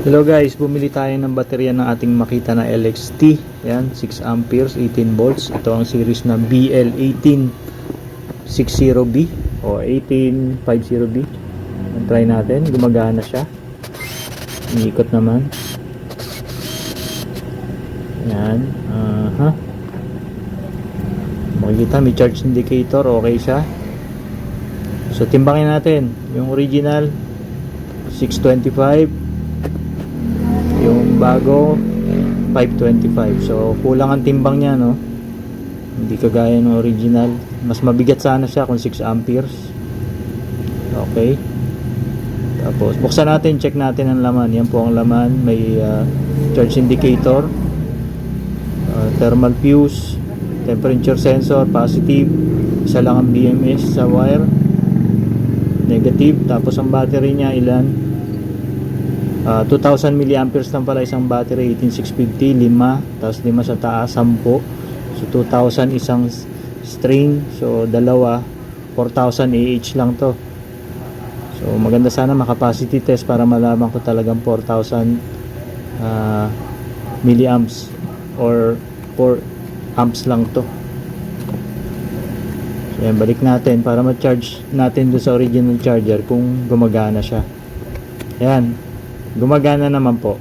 Hello guys, bumili tayo ng baterya ng ating Makita na LXT. Yan, 6 amperes, 18 volts. Ito ang series na BL1860B o 1850B. Try natin, gumagana siya. Iikot naman. Yan, makikita may charge indicator, okay siya. So timbangin natin yung original 625, yung bago 525. So kulang ang timbang niya, no? Hindi kagaya ng original. Mas mabigat sana siya kung 6 amperes. Okay. Tapos buksan natin, check natin ang laman. Yan po ang laman. May charge indicator, thermal fuse, temperature sensor, positive. Isa lang ang BMS sa wire, negative. Tapos ang battery niya ilan? 2000 milliamperes lang pala isang battery, 18650, 5, tapos 5 sa taas, 10. So 2000 isang string, so dalawa, 4000 AH lang to. So maganda sana maka-capacity test para malaman ko talagang 4000 milliamps or 4 amps lang to. So yan, balik natin para ma-charge natin doon sa original charger kung gumagana siya. Yan, gumagana naman po.